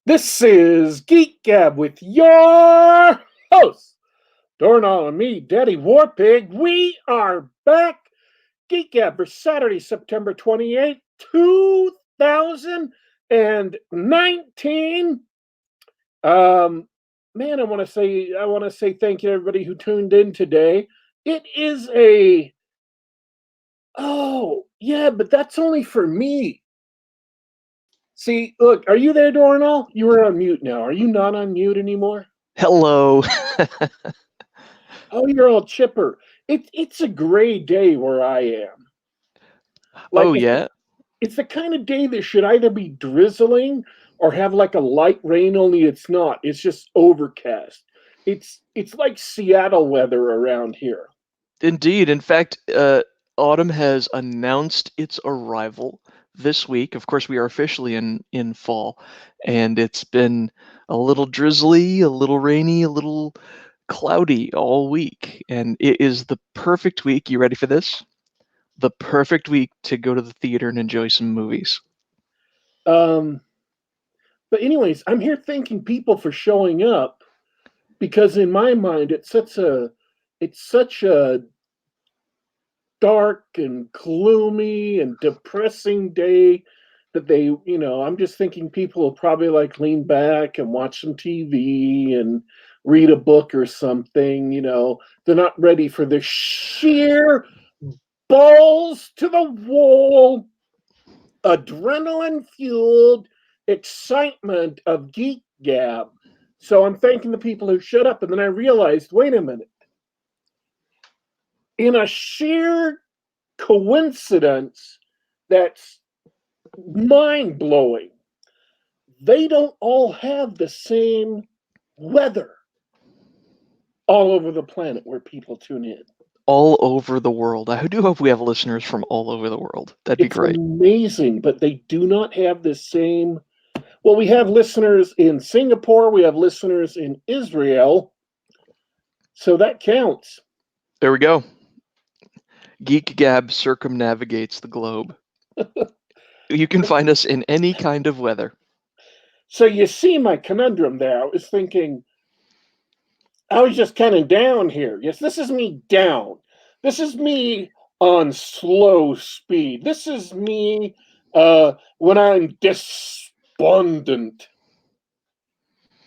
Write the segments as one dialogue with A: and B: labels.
A: This is Geek Gab with your host, Dornall and me, Daddy Warpig. We are back. Geek Gab for Saturday, September 28th, 2019. Um, man, I want to say thank you to everybody who tuned in today. It is yeah, but that's only for me. See, look, are you there, Dornall? You are on mute now. Are you not on mute anymore?
B: Hello.
A: Oh, you're all chipper. It's a gray day where I am. Like
B: Oh yeah.
A: it's the kind of day that should either be drizzling or have like a light rain, only it's not. It's just overcast. It's like Seattle weather around here.
B: Indeed. In fact, autumn has announced its arrival this week. Of course, we are officially in fall, and it's been a little drizzly, a little rainy, a little cloudy all week, and it is the perfect week. You ready for this? The perfect week to go to the theater and enjoy some movies.
A: Um, but anyways, I'm here thanking people for showing up because in my mind it's such a dark and gloomy and depressing day that I'm just thinking people will probably like lean back and watch some TV and read a book or something. They're not ready for the sheer balls to the wall, adrenaline fueled excitement of Geek Gab. So I'm thanking the people who showed up. And then I realized, wait a minute, in a sheer coincidence that's mind blowing, they don't all have the same weather all over the planet where people tune in.
B: All over the world. I do hope we have listeners from all over the world. That'd be
A: It's
B: great.
A: amazing, but they do not have the same. Well, we have listeners in Singapore, we have listeners in Israel, so that counts.
B: There we go. Geek Gab circumnavigates the globe. You can find us in any kind of weather.
A: So you see my conundrum there. I was just kind of down here. Yes, this is me down. This is me on slow speed. This is me when I'm despondent.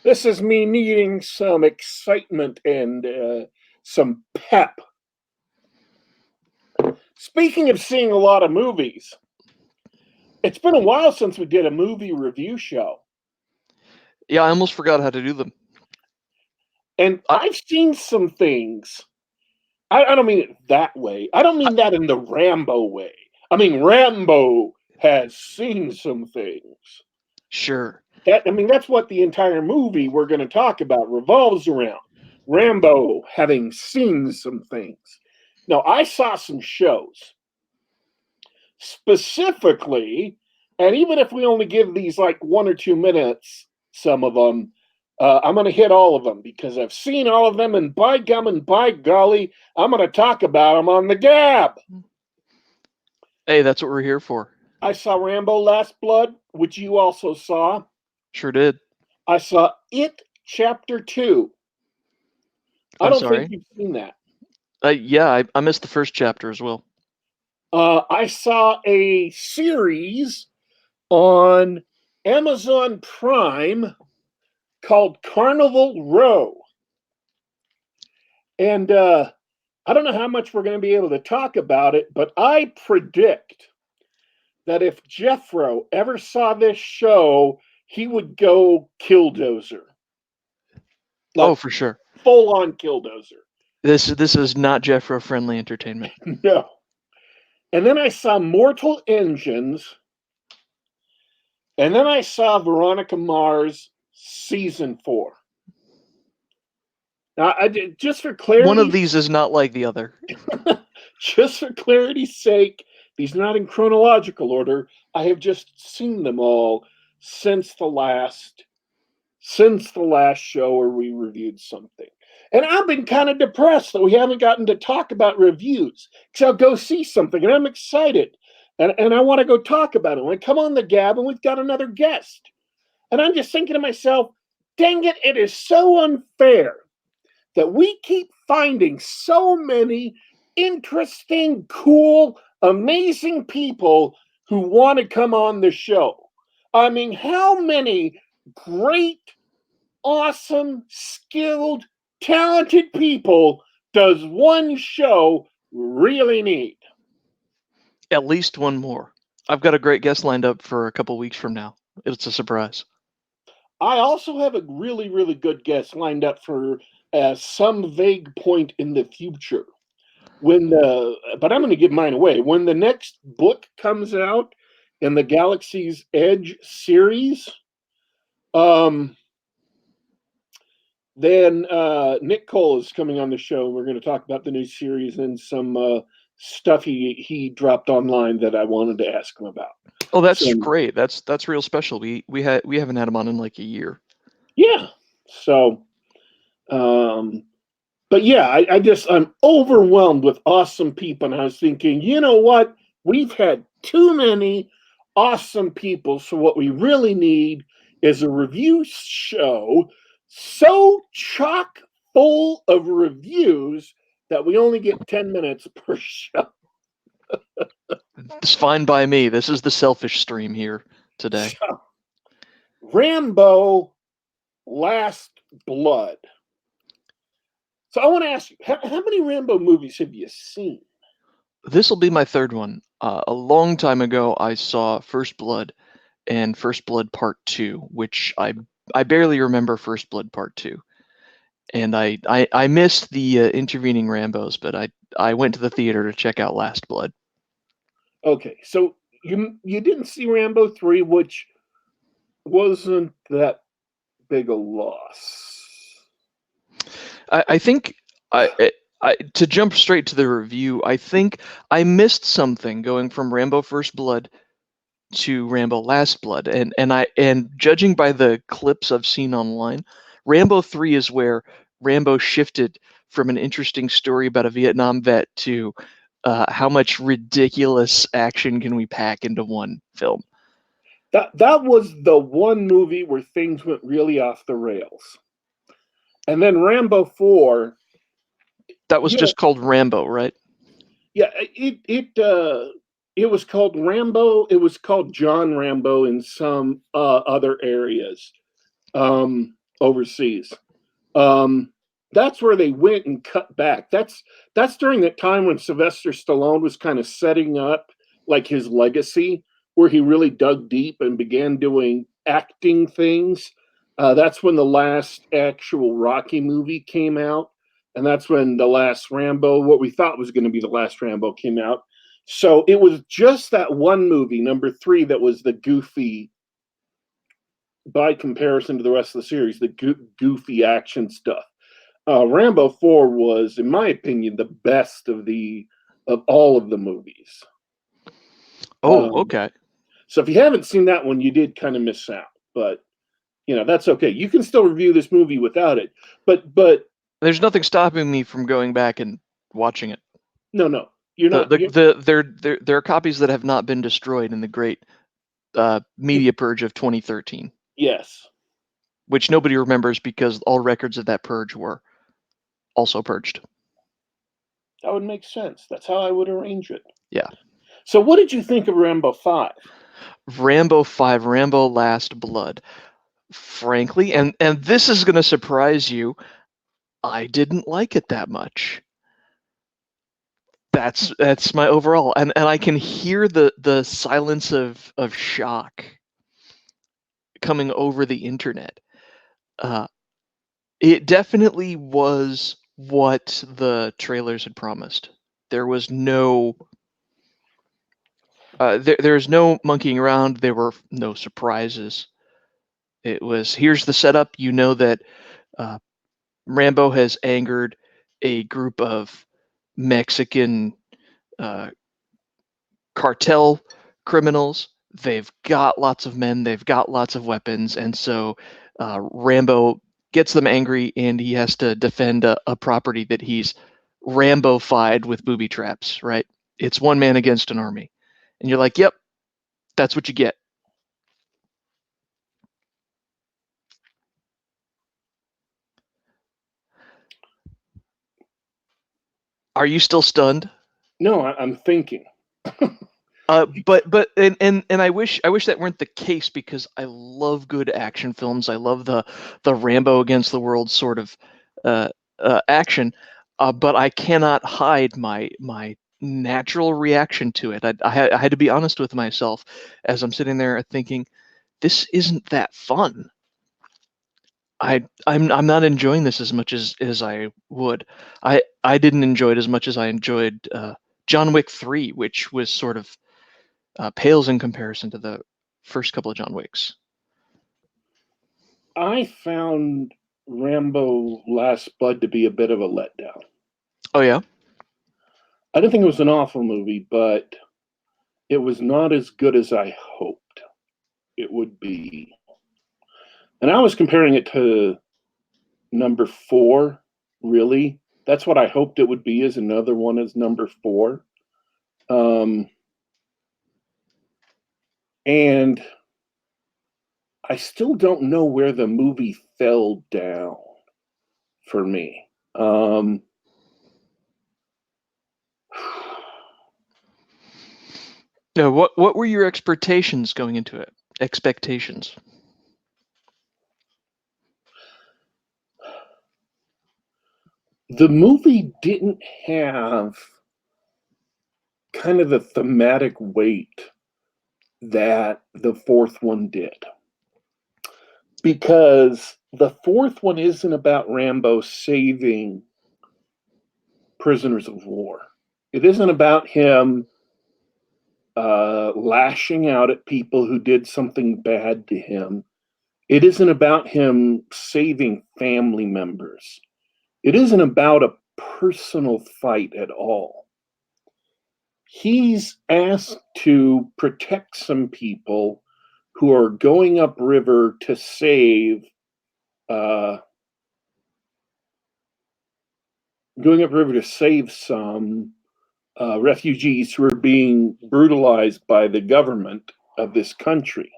A: This is me needing some excitement and some pep. Speaking of seeing a lot of movies, it's been a while since we did a movie review show.
B: Yeah, I almost forgot how to do them.
A: And I've seen some things. I don't mean it that way. I don't mean that in the Rambo way. I mean, Rambo has seen some things.
B: Sure.
A: That's what the entire movie we're going to talk about revolves around. Rambo having seen some things. Now, I saw some shows. Specifically, and even if we only give these like 1 or 2 minutes, some of them, I'm going to hit all of them because I've seen all of them, and by gum and by golly, I'm going to talk about them on the Gab.
B: Hey, that's what we're here for.
A: I saw Rambo Last Blood, which you also saw.
B: Sure did.
A: I saw It Chapter 2. I
B: I'm
A: don't
B: sorry.
A: think you've seen that.
B: Yeah, I missed the first chapter as well.
A: I saw a series on Amazon Prime called Carnival Row. And I don't know how much we're going to be able to talk about it, but I predict that if Jeffro ever saw this show, he would go killdozer.
B: Like, for sure.
A: Full on killdozer.
B: This is not Jeffro friendly entertainment.
A: No. And then I saw Mortal Engines. And then I saw Veronica Mars season 4. Now, just for clarity,
B: one of these is not like the other.
A: Just for clarity's sake, these are not in chronological order. I have just seen them all since the last show where we reviewed something. And I've been kind of depressed that we haven't gotten to talk about reviews. Because I'll go see something and I'm excited. And I want to go talk about it. When I come on the Gab and we've got another guest. And I'm just thinking to myself, dang it, it is so unfair that we keep finding so many interesting, cool, amazing people who want to come on the show. I mean, how many great, awesome, skilled, talented people does one show really need?
B: At least one more. I've got a great guest lined up for a couple weeks from now. It's a surprise.
A: I also have a really, really good guest lined up for some vague point in the future. But I'm going to give mine away. When the next book comes out in the Galaxy's Edge series, um, then Nick Cole is coming on the show. We're going to talk about the new series and some stuff he dropped online that I wanted to ask him about.
B: Oh, that's
A: So,
B: great. That's real special. We haven't had him on in like a year.
A: yeah. So, but yeah, I'm overwhelmed with awesome people, and I was thinking, you know what? We've had too many awesome people, so what we really need is a review show so chock full of reviews that we only get 10 minutes per show.
B: It's fine by me. This is the selfish stream here today.
A: So, Rambo Last Blood. So I want to ask you, how many Rambo movies have you seen?
B: This will be my third one. A long time ago, I saw First Blood and First Blood Part 2, which I barely remember First Blood Part 2. And I missed the intervening Rambos, but I went to the theater to check out Last Blood.
A: Okay, so you didn't see Rambo 3, which wasn't that big a loss.
B: I think to jump straight to the review, I think I missed something going from Rambo First Blood to Rambo Last Blood, and judging by the clips I've seen online, Rambo 3 is where Rambo shifted from an interesting story about a Vietnam vet to how much ridiculous action can we pack into one film.
A: That was the one movie where things went really off the rails. And then Rambo 4,
B: That was just called Rambo, right?
A: yeah, it was called Rambo. It was called John Rambo in some other areas overseas. That's where they went and cut back. That's during that time when Sylvester Stallone was kind of setting up like his legacy, where he really dug deep and began doing acting things. That's when the last actual Rocky movie came out, and that's when the last Rambo, what we thought was going to be the last Rambo, came out. So it was just that one movie, number 3, that was the goofy, by comparison to the rest of the series, the goofy action stuff. Rambo 4 was, in my opinion, the best of all of the movies.
B: Oh, okay.
A: So if you haven't seen that one, you did kind of miss out. But that's okay. You can still review this movie without it. But
B: there's nothing stopping me from going back and watching it.
A: No, you're not.
B: There are copies that have not been destroyed in the great media purge of 2013.
A: Yes.
B: Which nobody remembers because all records of that purge were also purged.
A: That would make sense. That's how I would arrange it.
B: Yeah.
A: So what did you think of Rambo 5?
B: Rambo 5, Rambo Last Blood. Frankly, and this is going to surprise you, I didn't like it that much. That's my overall, and I can hear the silence of shock coming over the internet. It definitely was what the trailers had promised. There was no there's no monkeying around. There were no surprises. It was, here's the setup. You know that Rambo has angered a group of Mexican cartel criminals. They've got lots of men. They've got lots of weapons. And so Rambo gets them angry, and he has to defend a property that he's Rambo-fied with booby traps, right? It's one man against an army. And you're like, yep, that's what you get. Are you still stunned?
A: No, I'm thinking.
B: But I wish that weren't the case, because I love good action films. I love the Rambo against the world sort of uh, action, but I cannot hide my natural reaction to it. I had to be honest with myself as I'm sitting there thinking, this isn't that fun. I'm not enjoying this as much as I would. I didn't enjoy it as much as I enjoyed John Wick 3, which was sort of pales in comparison to the first couple of John Wicks.
A: I found Rambo Last Bud to be a bit of a letdown.
B: Oh yeah.
A: I didn't think it was an awful movie, but it was not as good as I hoped it would be. And I was comparing it to number 4, really. That's what I hoped it would be, as another one as number 4. And I still don't know where the movie fell down for me.
B: No, what were your expectations going into it? Expectations.
A: The movie didn't have kind of the thematic weight that the fourth one did. Because the fourth one isn't about Rambo saving prisoners of war. It isn't about him lashing out at people who did something bad to him. It isn't about him saving family members. It isn't about a personal fight at all. He's asked to protect some people who are going upriver to save some refugees who are being brutalized by the government of this country.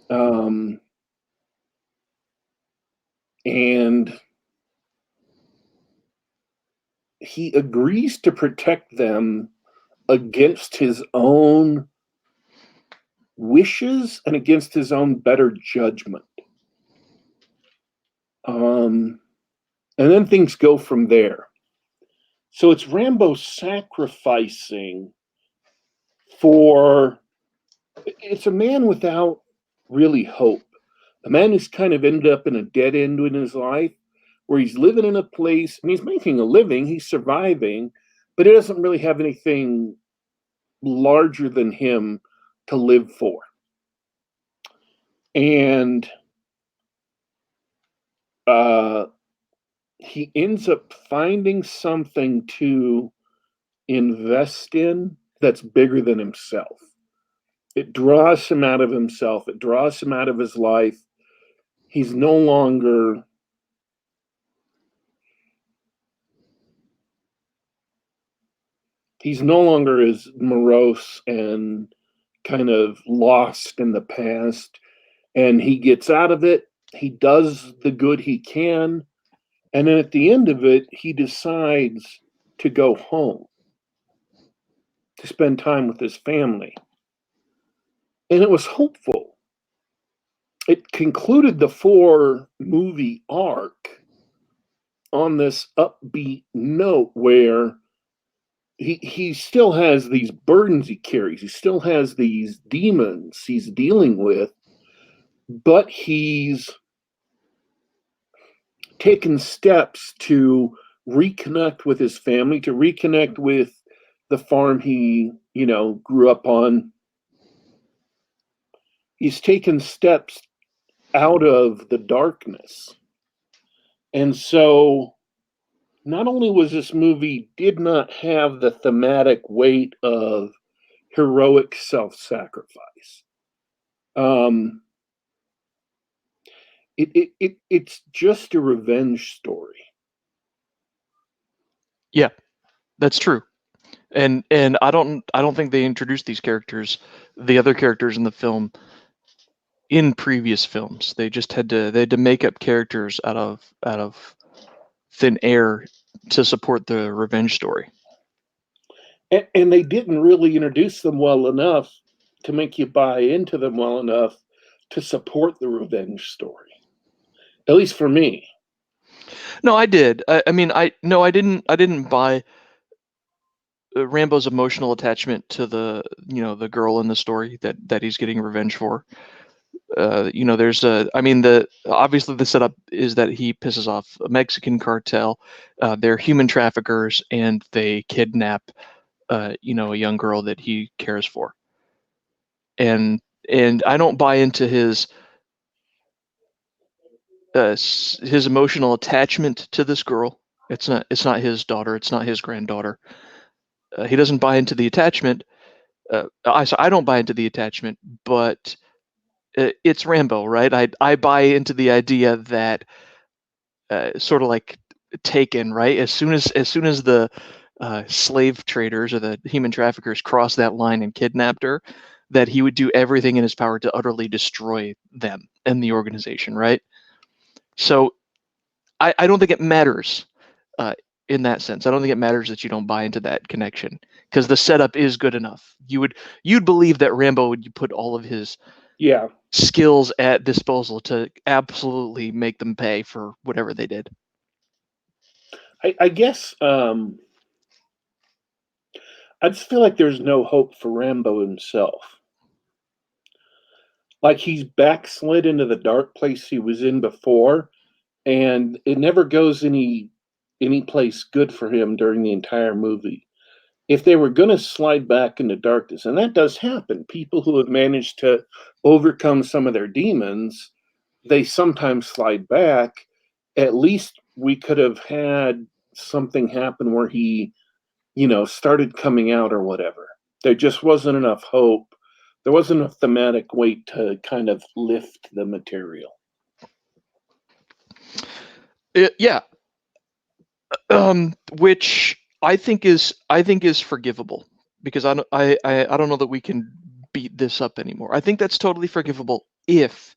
A: And he agrees to protect them against his own wishes and against his own better judgment. And then things go from there. So it's Rambo sacrificing for, it's a man without really hope. A man who's kind of ended up in a dead end in his life, where he's living in a place, and he's making a living, he's surviving, but he doesn't really have anything larger than him to live for. And he ends up finding something to invest in that's bigger than himself. It draws him out of himself. It draws him out of his life. He's no longer as morose and kind of lost in the past. And he gets out of it. He does the good he can. And then at the end of it, he decides to go home, to spend time with his family. And it was hopeful. It concluded the 4-movie arc on this upbeat note where he still has these burdens he carries. He still has these demons he's dealing with, but he's taken steps to reconnect with his family, to reconnect with the farm he, grew up on. He's taken steps out of the darkness. And so not only was this movie did not have the thematic weight of heroic self-sacrifice, it's just a revenge story.
B: Yeah, that's true. And I don't think they introduced these characters, the other characters in the film, in previous films. They just had to make up characters out of thin air to support the revenge story.
A: And they didn't really introduce them well enough to make you buy into them well enough to support the revenge story. At least for me.
B: No, I did. I mean, I didn't buy Rambo's emotional attachment to the girl in the story that he's getting revenge for. There's obviously the setup is that he pisses off a Mexican cartel. They're human traffickers, and they kidnap a young girl that he cares for. And I don't buy into his emotional attachment to this girl. It's not his daughter. It's not his granddaughter. He doesn't buy into the attachment. I don't buy into the attachment, but it's Rambo, right? I buy into the idea that sort of like Taken, right? As soon as the slave traders or the human traffickers crossed that line and kidnapped her, that he would do everything in his power to utterly destroy them and the organization, right? So I don't think it matters uh, in that sense. I don't think it matters that you don't buy into that connection, because the setup is good enough. You'd believe that Rambo would put all of his skills at disposal to absolutely make them pay for whatever they did.
A: I guess I just feel like there's no hope for Rambo himself. Like he's backslid into the dark place he was in before, and it never goes any place good for him during the entire movie. If they were going to slide back into darkness, and that does happen, people who have managed to overcome some of their demons, they sometimes slide back. At least we could have had something happen where he, started coming out or whatever. There just wasn't enough hope. There wasn't enough thematic weight to kind of lift the material.
B: Yeah, which I think is forgivable, because I don't know that we can beat this up anymore. I think that's totally forgivable if,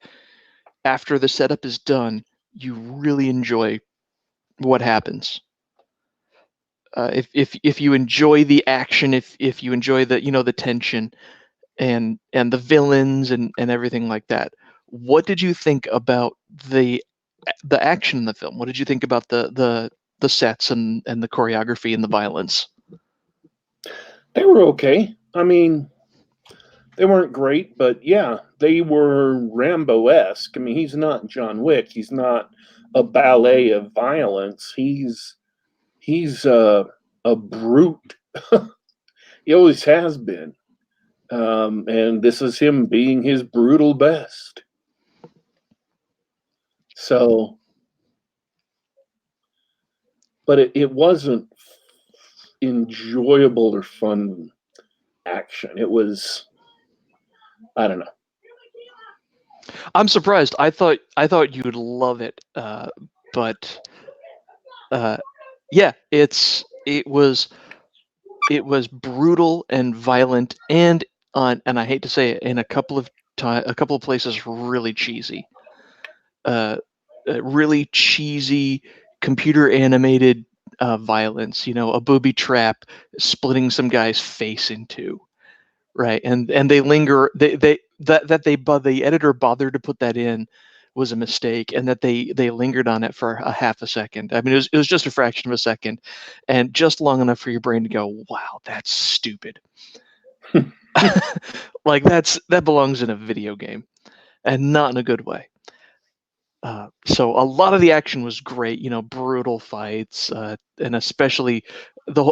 B: after the setup is done, you really enjoy what happens. If you enjoy the action, if you enjoy the tension and the villains and everything like that. What did you think about the action in the film? What did you think about the sets and the choreography and the violence?
A: They were okay. I mean, they weren't great, but yeah, they were Rambo-esque. I mean, he's not John Wick. He's not a ballet of violence. He's a brute. He always has been. And this is him being his brutal best. So, but it wasn't enjoyable or fun action. It was, I don't know.
B: I'm surprised. I thought you would love it, but yeah, it was brutal and violent, and I hate to say it, in a couple of places really cheesy. Really cheesy computer animated violence. A booby trap splitting some guy's face in two, right? And they linger. The editor bothered to put that in was a mistake, and that they lingered on it for a half a second. I mean, it was just a fraction of a second, and just long enough for your brain to go, "Wow, that's stupid." Like that belongs in a video game, and not in a good way. So a lot of the action was great, brutal fights, and especially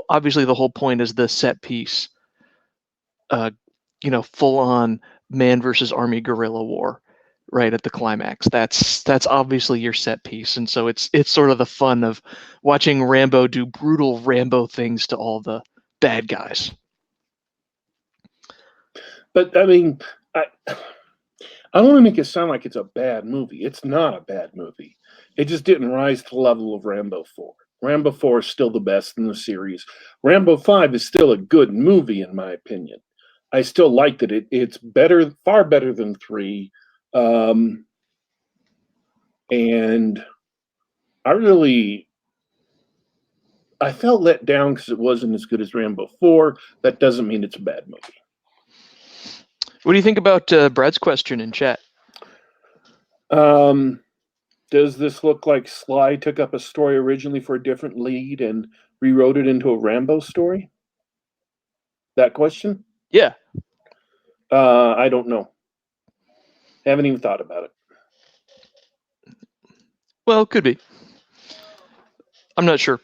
B: obviously the whole point is the set piece, uh, full on man versus army guerrilla war, right at the climax. That's obviously your set piece, and so it's sort of the fun of watching Rambo do brutal Rambo things to all the bad guys.
A: But I mean, I don't want to make it sound like it's a bad movie. It's not a bad movie. It just didn't rise to the level of Rambo 4. Rambo 4 is still the best in the series. Rambo 5 is still a good movie, in my opinion. I still liked it. It's better, far better than 3. And I really, I felt let down because it wasn't as good as Rambo 4. That doesn't mean it's a bad movie.
B: What do you think about Brad's question in chat?
A: Does this look like Sly took up a story originally for a different lead and rewrote it into a Rambo story? That question?
B: Yeah.
A: I don't know. Haven't even thought about it.
B: Well, could be. I'm not sure.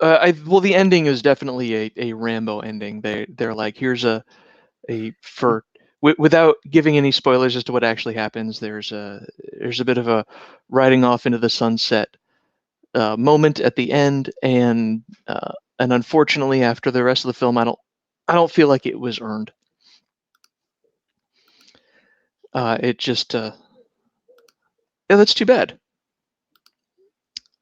B: Well, the ending is definitely a Rambo ending. They're like, here's without giving any spoilers as to what actually happens. There's a bit of a riding off into the sunset moment at the end, and unfortunately, after the rest of the film, I don't feel like it was earned. It just yeah, that's too bad.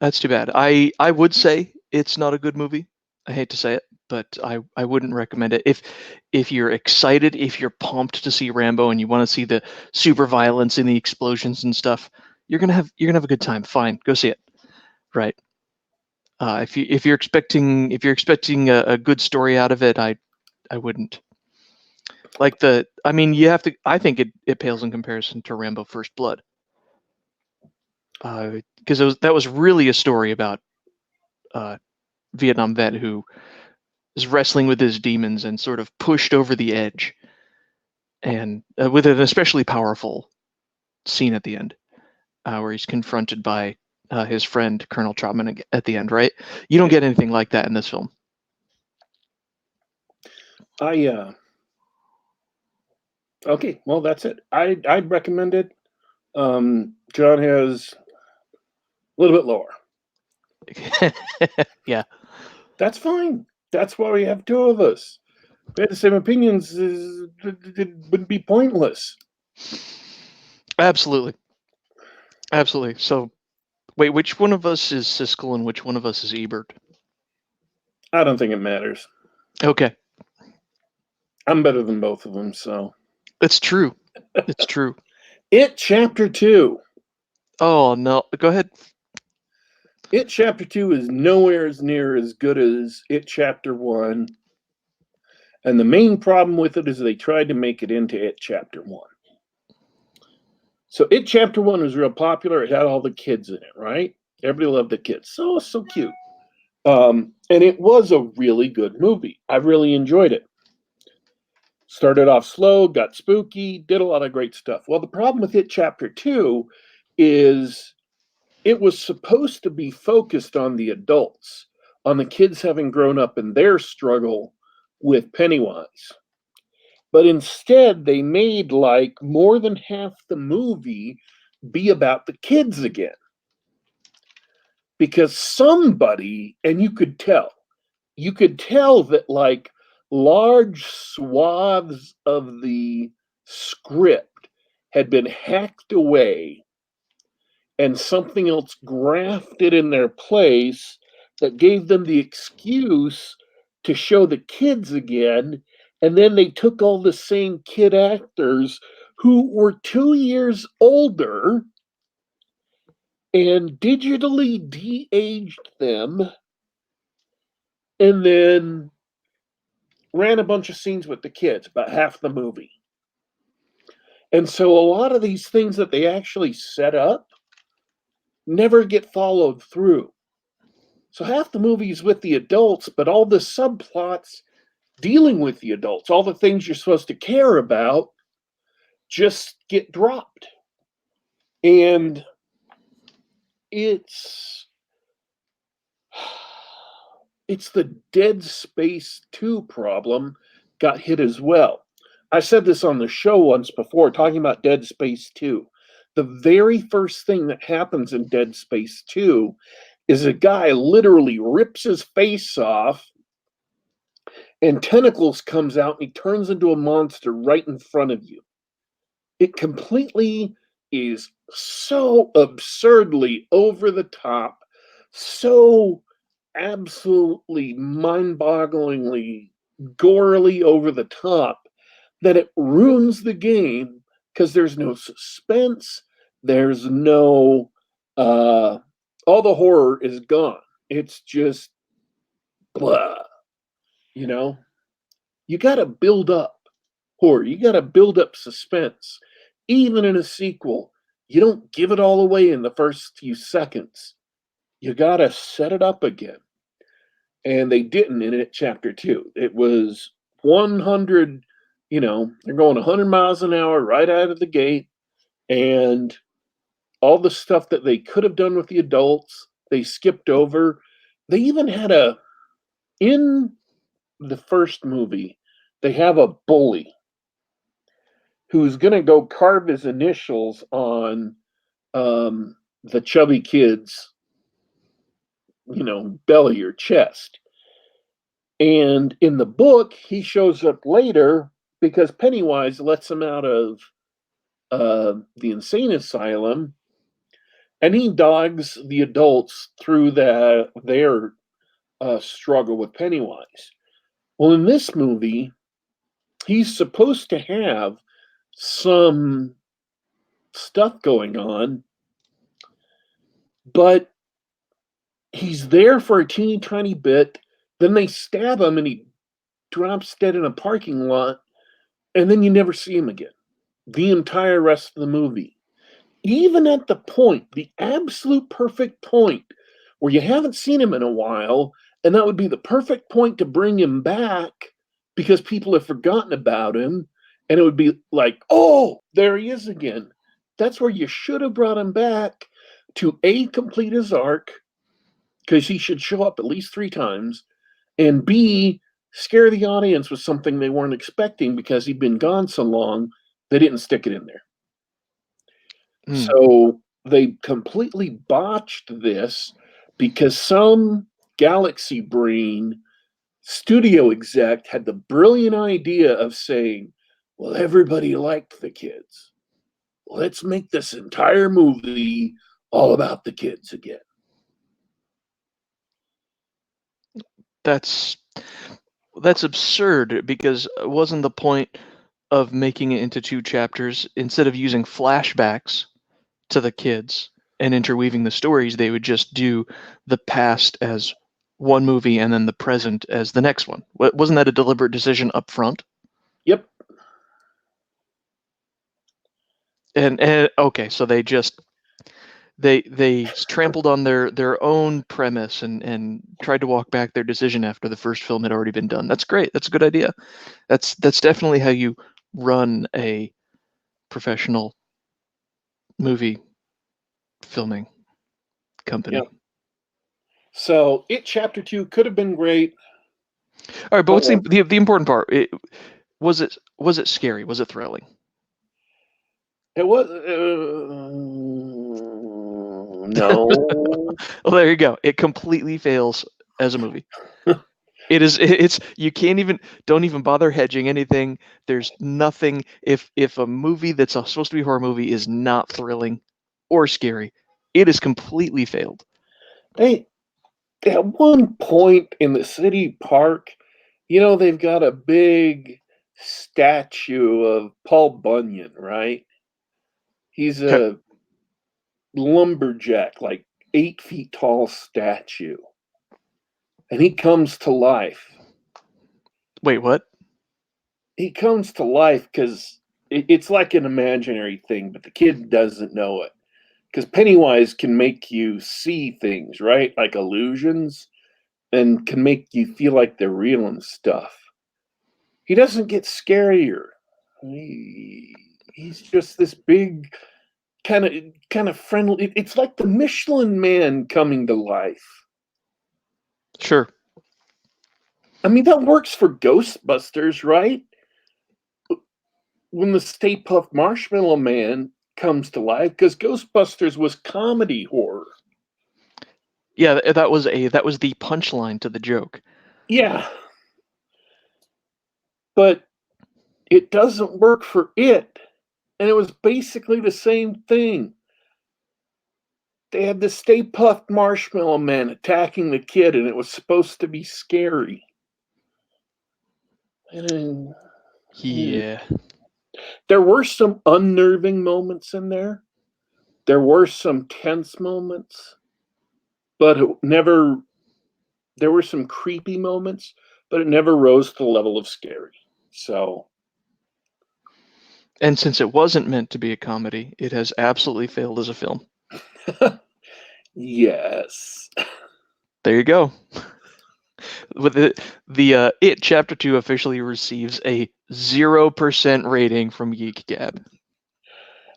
B: That's too bad. I would say it's not a good movie. I hate to say it, but I wouldn't recommend it. If you're excited, if you're pumped to see Rambo and you want to see the super violence and the explosions and stuff, you're gonna have a good time. Fine, go see it. Right. If you're expecting a good story out of it, I wouldn't. Like I mean, you have to. I think it pales in comparison to Rambo: First Blood, because that was really a story about Vietnam vet who is wrestling with his demons and sort of pushed over the edge, and with an especially powerful scene at the end, where he's confronted by his friend Colonel Trotman at the end. Right? You don't get anything like that in this film.
A: Okay, well, that's it. I'd recommend it. John has a little bit lower.
B: Yeah.
A: That's fine. That's why we have two of us. If we had the same opinions, it would be pointless.
B: Absolutely. Absolutely. So, wait, which one of us is Siskel and which one of us is Ebert?
A: I don't think it matters.
B: Okay.
A: I'm better than both of them, so.
B: It's true. It's true.
A: It Chapter 2.
B: Oh, no. Go ahead.
A: It Chapter 2 is nowhere near as good as It Chapter 1. And the main problem with it is they tried to make it into It Chapter 1. So It Chapter 1 was real popular. It had all the kids in it, right? Everybody loved the kids. So cute. And it was a really good movie. I really enjoyed it. Started off slow, got spooky, did a lot of great stuff. Well, the problem with It Chapter 2 is it was supposed to be focused on the adults, on the kids having grown up in their struggle with Pennywise. But instead, they made like more than half the movie be about the kids again. Because somebody, and you could tell that like large swaths of the script had been hacked away and something else grafted in their place that gave them the excuse to show the kids again. And then they took all the same kid actors who were 2 years older and digitally de-aged them, and then ran a bunch of scenes with the kids, about half the movie. And so a lot of these things that they actually set up never get followed through. So half the movie is with the adults, but all the subplots dealing with the adults, all the things you're supposed to care about, just get dropped. And it's the Dead Space 2 problem got hit as well. I said this on the show once before, talking about Dead Space 2. The very first thing that happens in Dead Space 2 is a guy literally rips his face off and tentacles comes out and he turns into a monster right in front of you. It completely is so absurdly over the top, so absolutely mind-bogglingly gorily over the top that it ruins the game because there's no suspense, there's no all the horror is gone. it's just blah. You know, you got to build up horror. You got to build up suspense. Even in a sequel, you don't give it all away in the first few seconds. You got to set it up again. And they didn't in it, chapter 2. It was 100, they're going 100 miles an hour right out of the gate. And all the stuff that they could have done with the adults, they skipped over. They even had in the first movie, they have a bully who's going to go carve his initials on the chubby kid's, belly or chest. And in the book, he shows up later because Pennywise lets him out of the insane asylum, and he dogs the adults through their struggle with Pennywise. Well, in this movie, he's supposed to have some stuff going on, but he's there for a teeny tiny bit. Then they stab him and he drops dead in a parking lot, and then you never see him again the entire rest of the movie. Even at the point, the absolute perfect point where you haven't seen him in a while, and that would be the perfect point to bring him back because people have forgotten about him, and it would be like, oh, there he is again. That's where you should have brought him back to A, complete his arc, because he should show up at least 3 times, and B, scare the audience with something they weren't expecting because he'd been gone so long, they didn't stick it in there. So they completely botched this because some galaxy brain studio exec had the brilliant idea of saying, well, everybody liked the kids. Let's make this entire movie all about the kids again.
B: That's absurd, because wasn't the point of making it into 2 chapters, instead of using flashbacks to the kids and interweaving the stories, they would just do the past as one movie and then the present as the next one? Wasn't that a deliberate decision up front?
A: Yep.
B: And okay, so they just they trampled on their own premise and tried to walk back their decision after the first film had already been done. That's great. That's a good idea. That's definitely how you run a professional movie filming company.
A: Yep. So chapter 2 could have been great.
B: All right, but what's the important part? Was it scary? Was it thrilling?
A: It was no.
B: Well, there you go. It completely fails as a movie. It's you can't even, don't even bother hedging anything. There's nothing. If a movie that's supposed to be a horror movie is not thrilling or scary, it is completely failed.
A: Hey, at one point in the city park, they've got a big statue of Paul Bunyan, right? He's a lumberjack, like 8 feet tall statue. And he comes to life.
B: Wait, what?
A: He comes to life because it's like an imaginary thing, but the kid doesn't know it. Because Pennywise can make you see things, right? Like illusions, and can make you feel like they're real and stuff. He doesn't get scarier. He's just this big, kind of friendly. It's like the Michelin Man coming to life.
B: Sure.
A: I mean, that works for Ghostbusters, right? When the Stay Puft Marshmallow Man comes to life, because Ghostbusters was comedy horror.
B: Yeah, that was the punchline to the joke.
A: Yeah. But it doesn't work for it. And it was basically the same thing. They had the Stay Puft Marshmallow Man attacking the kid, and it was supposed to be scary. And
B: Yeah.
A: there were some unnerving moments in there. There were some tense moments, but it never there were some creepy moments, but it never rose to the level of scary. So,
B: And since it wasn't meant to be a comedy, it has absolutely failed as a film.
A: yes.
B: There you go. With the It Chapter 2 officially receives a 0% rating from Geek Gab.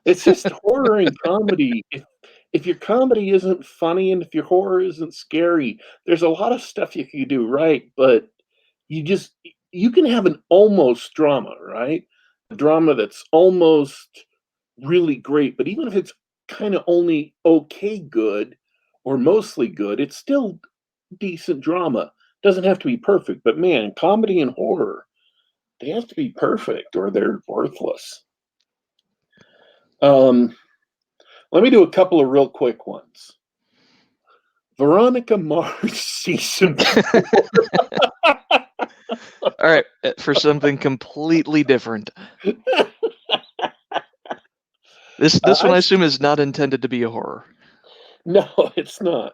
A: It's just horror and comedy. If your comedy isn't funny and if your horror isn't scary, there's a lot of stuff you can do right, but you can have an almost drama, right? A drama that's almost really great, but even if it's kind of only okay good or mostly good, it's still decent drama. Doesn't have to be perfect, but man, comedy and horror, they have to be perfect or they're worthless. Um, Let me do a couple of real quick ones. Veronica Mars season 4.
B: All right, for something completely different. This one I assume is not intended to be a horror.
A: No, it's not.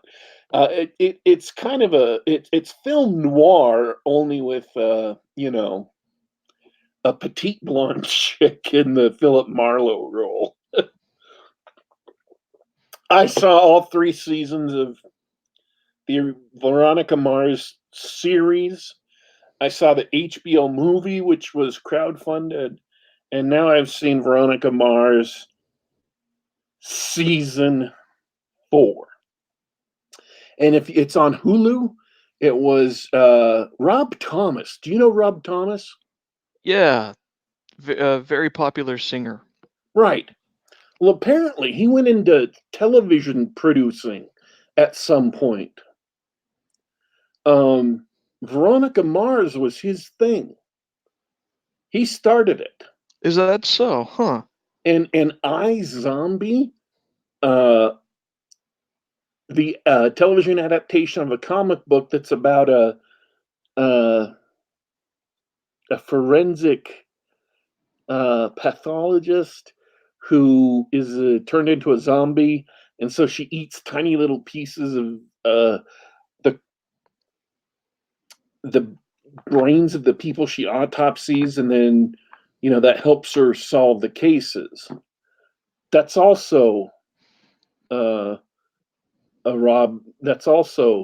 A: It's kind of it's film noir only with a petite blonde chick in the Philip Marlowe role. I saw all 3 seasons of the Veronica Mars series. I saw the HBO movie, which was crowdfunded, and now I've seen Veronica Mars season 4. And if it's on Hulu, it was Rob Thomas. Do you know Rob Thomas?
B: Yeah, very popular singer.
A: Right. Well, apparently he went into television producing at some point. Veronica Mars was his thing. He started it.
B: Is that so? Huh.
A: And iZombie, the television adaptation of a comic book that's about a forensic pathologist who is turned into a zombie, and so she eats tiny little pieces of the the brains of the people she autopsies, and then that helps her solve the cases. That's also uh, a Rob. That's uh,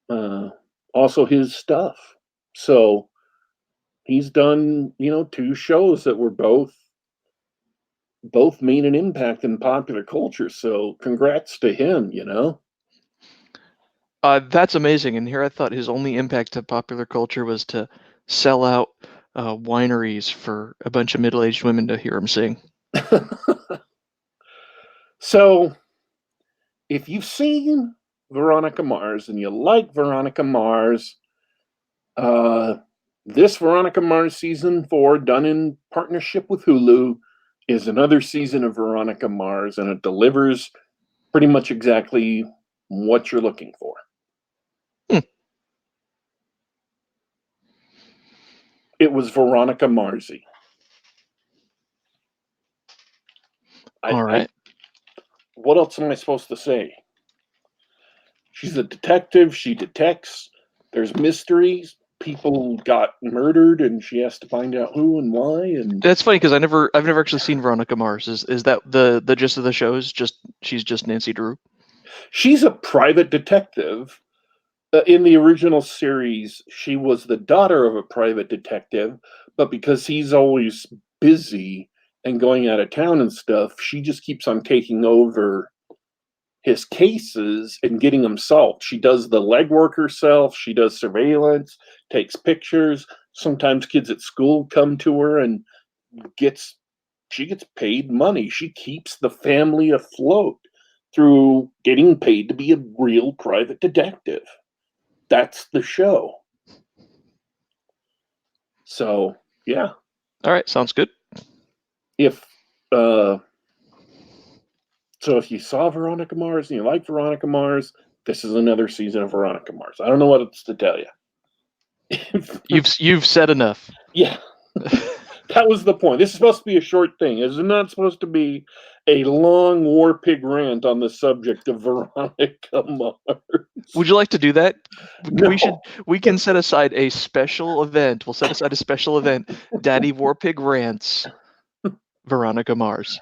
A: also his stuff. So he's done 2 shows that were both made an impact in popular culture. So congrats to him.
B: That's amazing. And here I thought his only impact to popular culture was to sell out wineries for a bunch of middle-aged women to hear him sing.
A: So if you've seen Veronica Mars and you like Veronica Mars, this Veronica Mars season 4, done in partnership with Hulu, is another season of Veronica Mars, and it delivers pretty much exactly what you're looking for. It was Veronica Marsy.
B: All right.
A: What else am I supposed to say? She's a detective. She detects. There's mysteries. People got murdered, and she has to find out who and why. And
B: That's funny because I've never actually seen Veronica Mars. Is that the gist of the show? Is just she's just Nancy Drew?
A: she's a private detective. In the original series, she was the daughter of a private detective, but because he's always busy and going out of town and stuff, she just keeps on taking over his cases and getting them solved. She does the legwork herself. She does surveillance, takes pictures. Sometimes kids at school come to her and she gets paid money. She keeps the family afloat through getting paid to be a real private detective. That's the show. So, yeah.
B: All right, sounds good.
A: If uh if you saw Veronica Mars and you like Veronica Mars, this is another season of Veronica Mars. I don't know what else to tell you.
B: You've said enough.
A: Yeah. That was the point. This is supposed to be a short thing. It's not supposed to be a long war pig rant on the subject of Veronica Mars.
B: Would you like to do that? We should.
A: No.
B: We can set aside a special event. We'll set aside a special event. Daddy Warpig rants. Veronica Mars.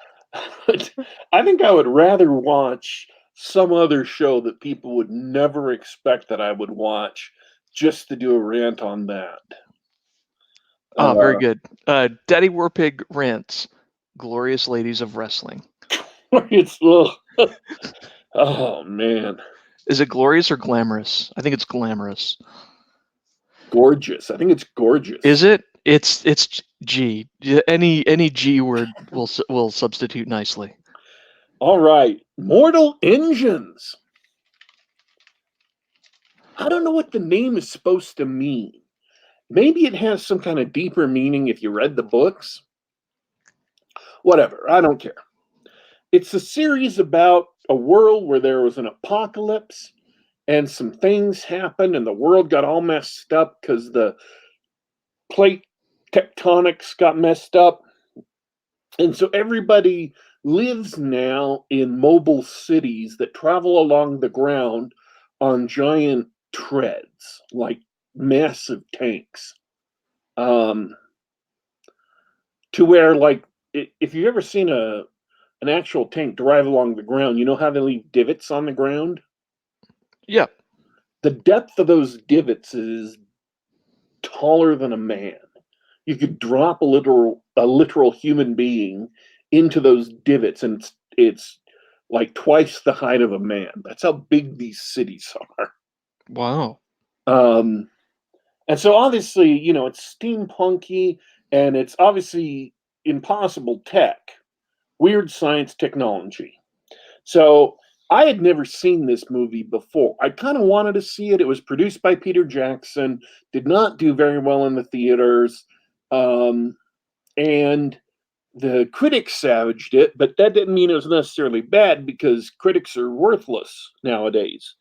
A: I think I would rather watch some other show that people would never expect that I would watch just to do a rant on that.
B: Ah, very
A: Uh,
B: good. Daddy Warpig rants. Glorious ladies of wrestling.
A: it's oh man,
B: Is it glorious or glamorous? I think it's glamorous.
A: gorgeous. I think it's gorgeous.
B: Is it? It's G. Any G word will substitute nicely.
A: All right, Mortal Engines. I don't know what the name is supposed to mean. Maybe it has some kind of deeper meaning if you read the books. Whatever, I don't care. It's a series about a world where there was an apocalypse and some things happened and the world got all messed up because the plate tectonics got messed up. And so everybody lives now in mobile cities that travel along the ground on giant treads, like massive tanks. To where, like, if you've ever seen an actual tank drive along the ground, you know how they leave divots on the ground?
B: Yeah.
A: The depth of those divots is taller than a man. You could drop a literal human being into those divots, and it's like twice the height of a man. That's how big these cities are.
B: Wow.
A: And so obviously, it's steampunky, and it's obviously impossible tech, weird science technology. So I had never seen this movie before. I kind of wanted to see it. It was produced by Peter Jackson, did not do very well in the theaters. And the critics savaged it, but that didn't mean it was necessarily bad because critics are worthless nowadays.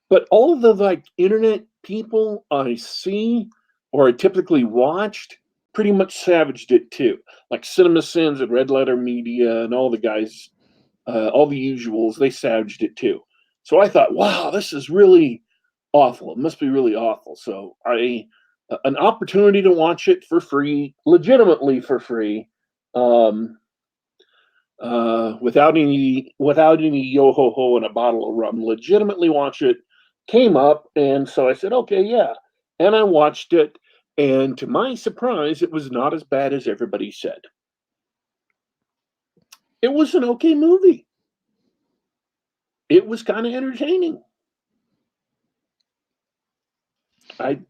A: But all of the internet people I see or I typically watched pretty much savaged it too. Like CinemaSins and Red Letter Media and all the guys, all the usuals, they savaged it too. So I thought, wow, this is really awful. It must be really awful. So an opportunity to watch it for free, legitimately for free, um, without any yo ho ho and a bottle of rum. Legitimately watch it. Came up, and so I said, okay, yeah, and I watched it, and to my surprise, it was not as bad as everybody said. It was an okay movie. It was kind of entertaining. I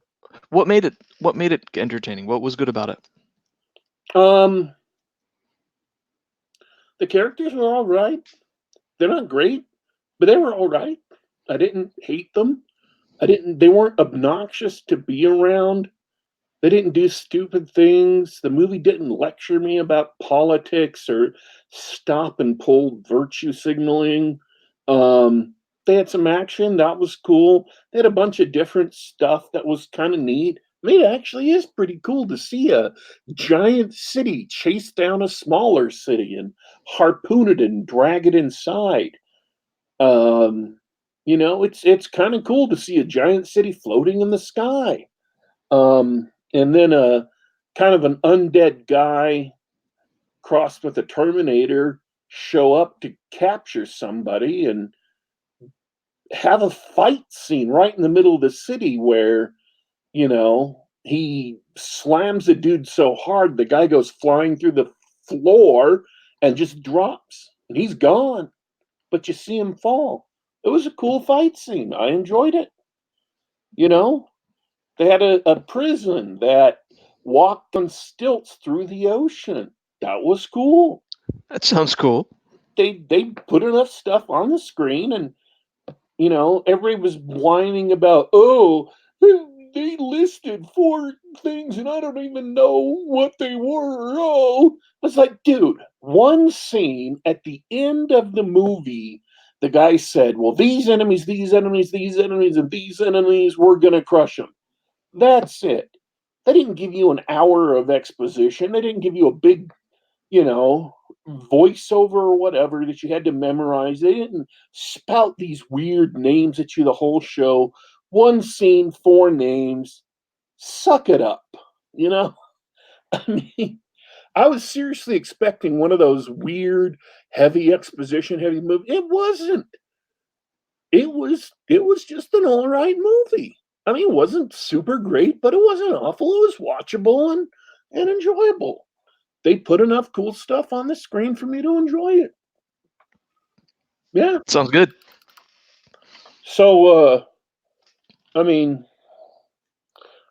B: What made it entertaining? What was good about it?
A: um the characters were all right. They're not great, but they were all right. I didn't hate them. They weren't obnoxious to be around. They didn't do stupid things. The movie didn't lecture me about politics or stop and pull virtue signaling. Um, they had some action that was cool. They had a bunch of different stuff that was kind of neat. I mean, it actually is pretty cool to see a giant city chase down a smaller city and harpoon it and drag it inside. Um, it's kind of cool to see a giant city floating in the sky. And then a kind of an undead guy crossed with a Terminator show up to capture somebody and have a fight scene right in the middle of the city where, he slams a dude so hard the guy goes flying through the floor and just drops and he's gone. But you see him fall. It was a cool fight scene. I enjoyed it. You know, They had a prison that walked on stilts through the ocean. That was cool.
B: That sounds cool.
A: They put enough stuff on the screen, and everybody was whining about, oh, they listed 4 things, and I don't even know what they were. Oh, it's like, dude, one scene at the end of the movie, the guy said, well, these enemies, these enemies, these enemies, and these enemies, we're gonna crush them. That's it. They didn't give you an hour of exposition. They didn't give you a big, you know, voiceover or whatever that you had to memorize. They didn't spout these weird names at you the whole show. One scene, four names. Suck it up. You know? I mean, I was seriously expecting one of those weird, heavy exposition, heavy movies. It wasn't. It was just an all right movie. I mean, it wasn't super great, but it wasn't awful. It was watchable and enjoyable. They put enough cool stuff on the screen for me to enjoy it. Yeah.
B: Sounds good.
A: So I mean,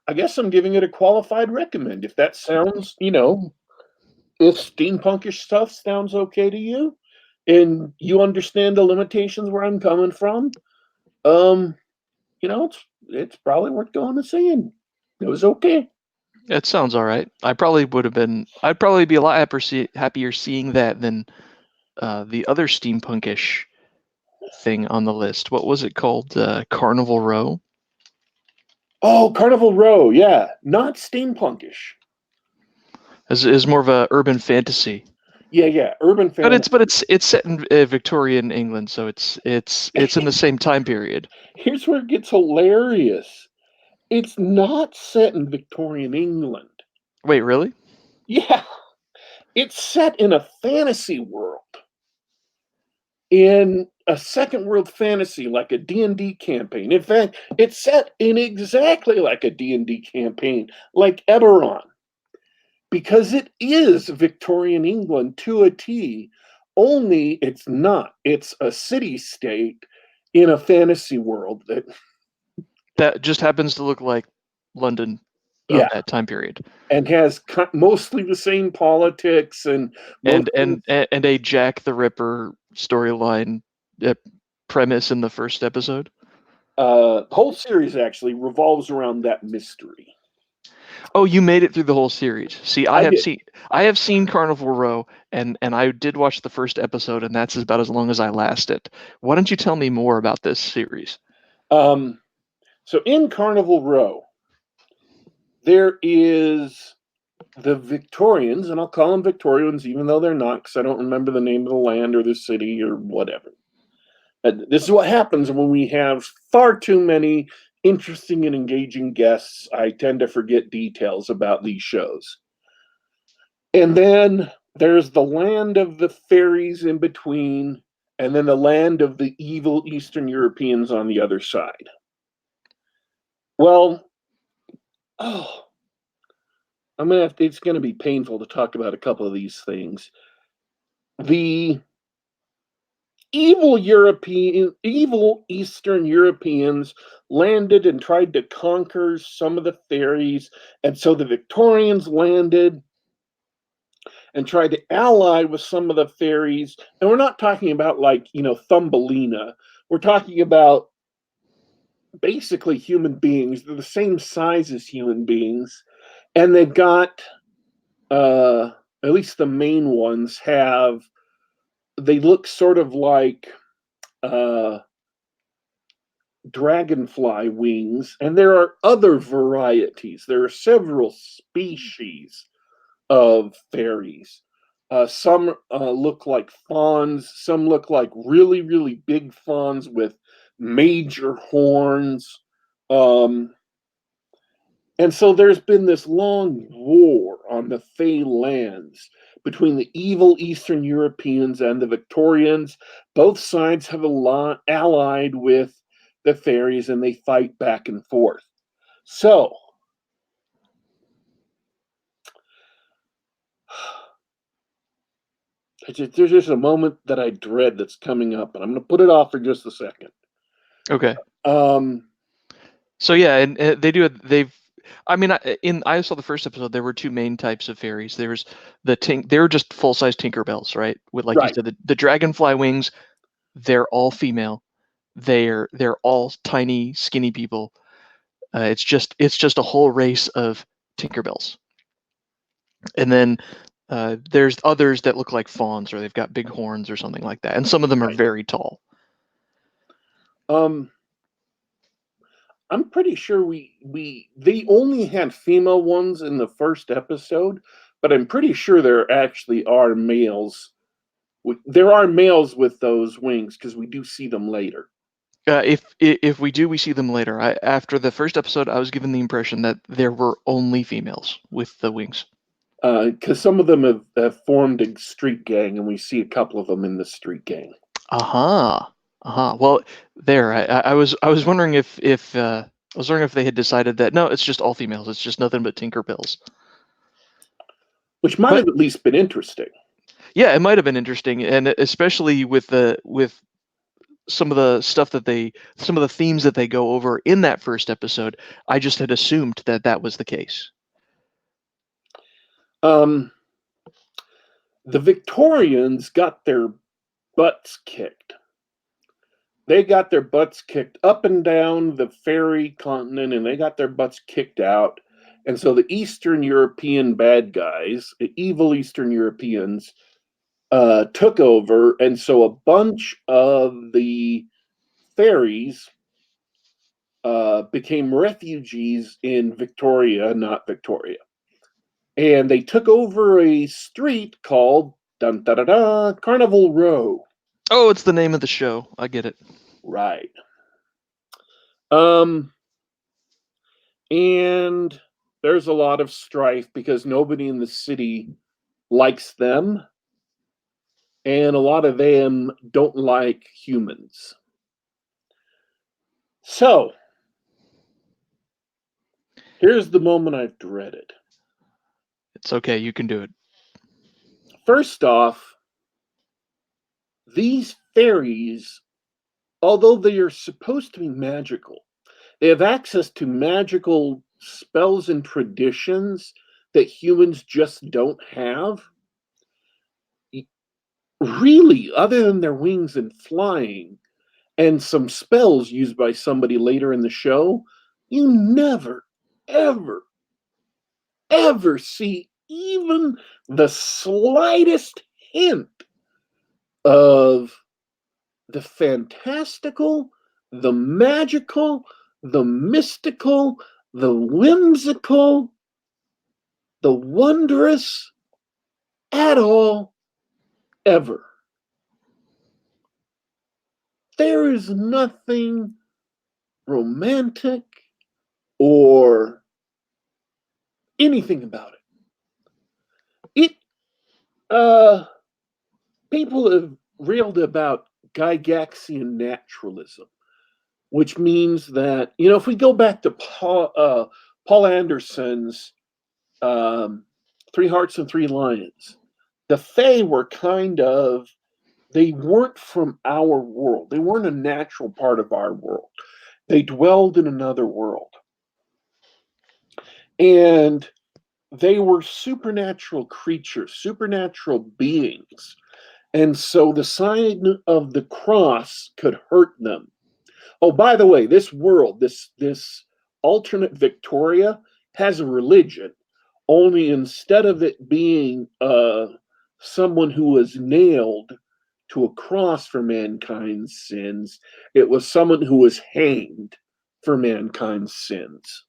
A: I guess I'm giving it a qualified recommend. If that sounds, if steampunkish stuff sounds okay to you and you understand the limitations where I'm coming from, um, it's probably worth going to see, and it was okay.
B: It sounds all right. I'd probably be a lot happier seeing that than the other steampunkish thing on the list. What was it called? Carnival Row?
A: Oh, Carnival Row, yeah, not steampunkish.
B: Is more of a urban fantasy.
A: Yeah, urban fantasy.
B: But it's set in Victorian England, so it's in the same time period.
A: Here's where it gets hilarious. It's not set in Victorian England.
B: Wait, really?
A: Yeah, it's set in a fantasy world. In a second world fantasy, like a D&D campaign. In fact, it's set in exactly like a D&D campaign, like Eberron, because it is Victorian England to a T, only it's not. It's a city-state in a fantasy world
B: That just happens to look like London of
A: yeah,
B: that time period.
A: and has mostly the same politics and
B: And a Jack the Ripper storyline premise in the first episode.
A: the whole series actually revolves around that mystery.
B: Oh, you made it through the whole series. See,
A: I did.
B: I have seen Carnival Row, and I did watch the first episode, and that's about as long as I lasted. Why don't you tell me more about this series?
A: So in Carnival Row, there is the Victorians, and I'll call them Victorians even though they're not, because I don't remember the name of the land or the city or whatever. This is what happens when we have far too many interesting and engaging guests. I tend to forget details about these shows. And then there's the land of the fairies in between, and then the land of the evil Eastern Europeans on the other side. Well, it's gonna be painful to talk about a couple of these things. The evil Eastern Europeans landed and tried to conquer some of the fairies, and so the Victorians landed and tried to ally with some of the fairies. And we're not talking about like, Thumbelina. We're talking about basically human beings. They're the same size as human beings. And they've got, at least the main ones they look sort of like dragonfly wings. And there are other varieties. There are several species of fairies. Some look like fawns. Some look like really, really big fawns with major horns. And so there's been this long war on the Fey lands between the evil Eastern Europeans and the Victorians. Both sides have allied with the fairies and they fight back and forth. So, there's just a moment that I dread that's coming up, and I'm going to put it off for just a second.
B: Okay.
A: Um,
B: So yeah, and I saw the first episode. There were two main types of fairies. There was they were just full size Tinkerbells, right? With like you
A: right.
B: said, the dragonfly wings. They're all female. They're all tiny, skinny people. It's just a whole race of Tinkerbells. And then there's others that look like fawns, or they've got big horns, or something like that. And some of them are
A: Right.
B: very tall.
A: Um, I'm pretty sure they only had female ones in the first episode, but I'm pretty sure there actually are males. There are males with those wings because we do see them later.
B: If we do, we see them later. After the first episode, I was given the impression that there were only females with the wings.
A: Because some of them have formed a street gang, and we see a couple of them in the street gang.
B: Aha. Aha. Well, there. I was wondering if I was wondering if they had decided that no, it's just all females. It's just nothing but Tinkerbells.
A: Which might
B: But
A: have at least been interesting.
B: yeah, it might have been interesting, and especially with some of the stuff some of the themes that they go over in that first episode. I just had assumed that that was the case.
A: The Victorians got their butts kicked. They got their butts kicked up and down the fairy continent, and they got their butts kicked out. And so the Eastern European bad guys, the evil Eastern Europeans, took over. And so a bunch of the fairies became refugees in Victoria, not Victoria. And they took over a street called dun, da, da, da, Carnival Row.
B: Oh, it's the name of the show. I get it.
A: Right. And there's a lot of strife because nobody in the city likes them, and a lot of them don't like humans. So, here's the moment I've dreaded.
B: It's okay. You can do it.
A: First off, these fairies, although they are supposed to be magical, they have access to magical spells and traditions that humans just don't have. Really, other than their wings and flying, and some spells used by somebody later in the show, you never, ever, ever see even the slightest hint of the fantastical, the magical, the mystical, the whimsical, the wondrous at all, ever. There is nothing romantic or anything about it. People have railed about Gygaxian naturalism, which means that, if we go back to Paul Anderson's Three Hearts and Three Lions, the Fae were they weren't from our world. They weren't a natural part of our world. They dwelled in another world. And they were supernatural creatures, supernatural beings. And so the sign of the cross could hurt them. Oh, by the way, this world, this alternate Victoria, has a religion. Only instead of it being someone who was nailed to a cross for mankind's sins, it was someone who was hanged for mankind's sins.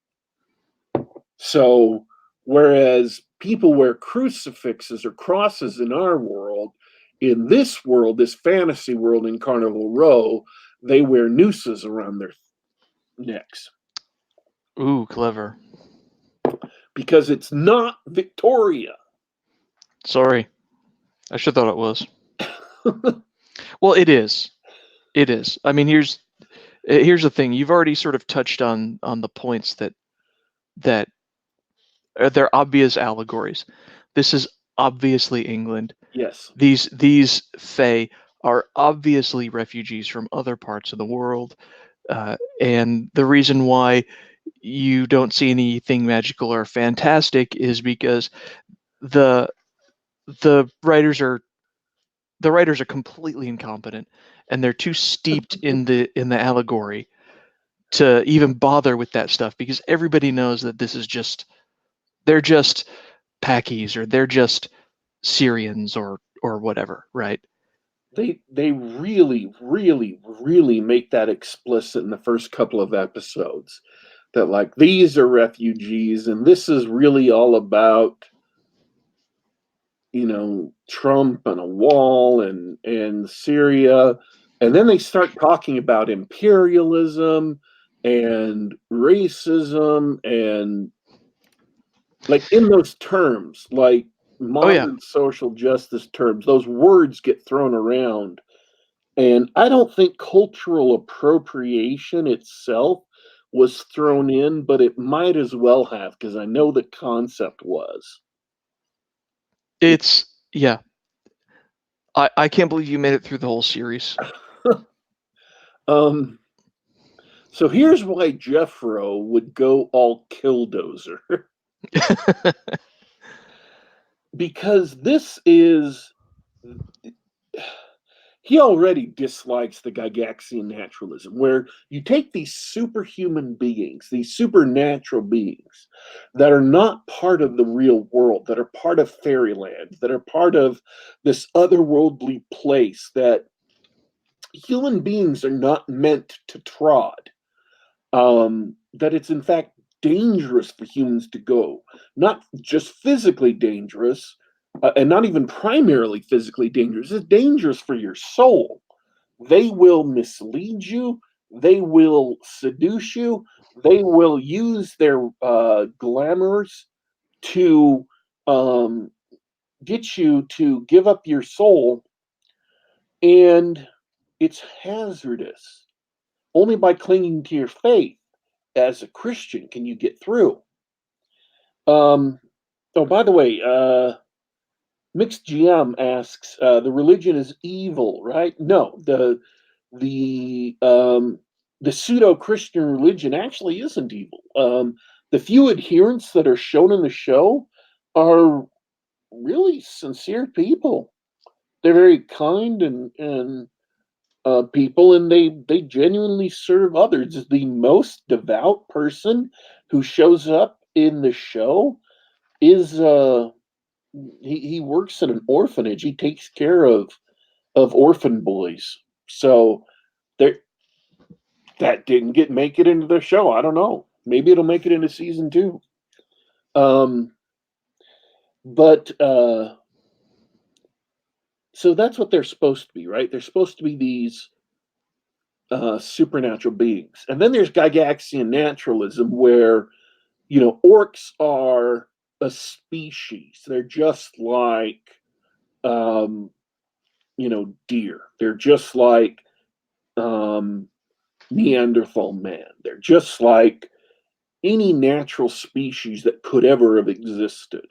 A: So, whereas people wear crucifixes or crosses in our world, in this world, this fantasy world in Carnival Row, they wear nooses around their necks.
B: Ooh, clever.
A: Because it's not Victoria.
B: Sorry. I should have thought it was. Well, it is. It is. I mean, here's the thing. You've already sort of touched on the points that they're obvious allegories. This is obviously England.
A: Yes.
B: These Fae are obviously refugees from other parts of the world, and the reason why you don't see anything magical or fantastic is because the writers are completely incompetent, and they're too steeped in the allegory to even bother with that stuff, because everybody knows that they're just Pakis, or they're just Syrians, or whatever, right?
A: They really, really, really make that explicit in the first couple of episodes that like these are refugees and this is really all about Trump and a wall and Syria. And then they start talking about imperialism and racism and like in those terms, like
B: Oh yeah.
A: modern social justice terms, those words get thrown around. And I don't think cultural appropriation itself was thrown in, but it might as well have because I know the concept was.
B: It's yeah. I can't believe you made it through the whole series.
A: um, so here's why Jeffro would go all killdozer because this is he already dislikes the Gygaxian naturalism, where you take these superhuman beings, these supernatural beings that are not part of the real world, that are part of fairyland, that are part of this otherworldly place that human beings are not meant to trod. That it's in fact dangerous for humans to go, not just physically dangerous, and not even primarily physically dangerous, it's dangerous for your soul. They will mislead you, they will seduce you, they will use their glamours to um, get you to give up your soul, and it's hazardous. Only by clinging to your faith as a Christian can you get through. Um, oh, by the way, Mixed GM asks, the religion is evil, right? No, the um, the pseudo Christian religion actually isn't evil. The few adherents that are shown in the show are really sincere people. They're very kind and people, and they genuinely serve others. The most devout person who shows up in the show is he works in an orphanage. He takes care of orphan boys. So there that didn't get make it into the show. I don't know. Maybe it'll make it into season two. Um, but so that's what they're supposed to be, right? They're supposed to be these supernatural beings. And then there's Gygaxian naturalism, where orcs are a species. They're just like deer. They're just like um, Neanderthal man. They're just like any natural species that could ever have existed.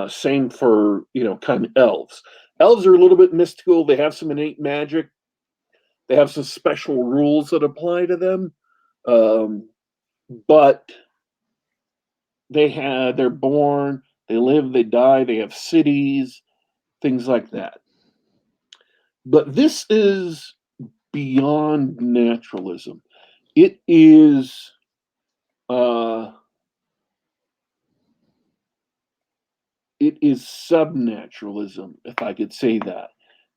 A: Same for kind of elves. Elves are a little bit mystical. They have some innate magic. They have some special rules that apply to them, but they're born, they live, they die. They have cities, things like that. But this is beyond naturalism. It is uh, it is subnaturalism, if I could say that.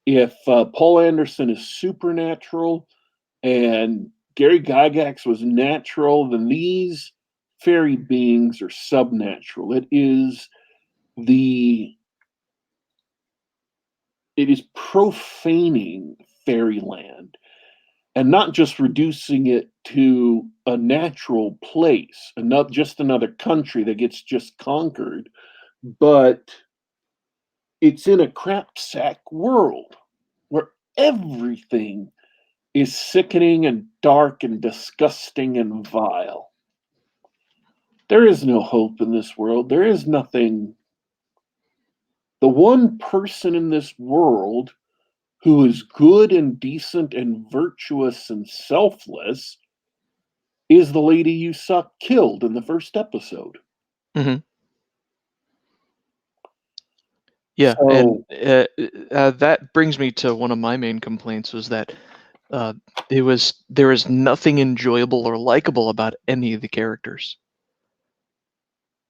A: If Paul Anderson is supernatural and Gary Gygax was natural, then these fairy beings are subnatural. The it is profaning fairyland and not just reducing it to a natural place, and not just another country that gets just conquered, but it's in a crap sack world where everything is sickening and dark and disgusting and vile. There is no hope in this world. There is nothing. The one person in this world who is good and decent and virtuous and selfless is the lady you suck killed in the first episode.
B: Hmm. Yeah, and
A: So
B: that brings me to one of my main complaints was that uh, there was nothing enjoyable or likable about any of the characters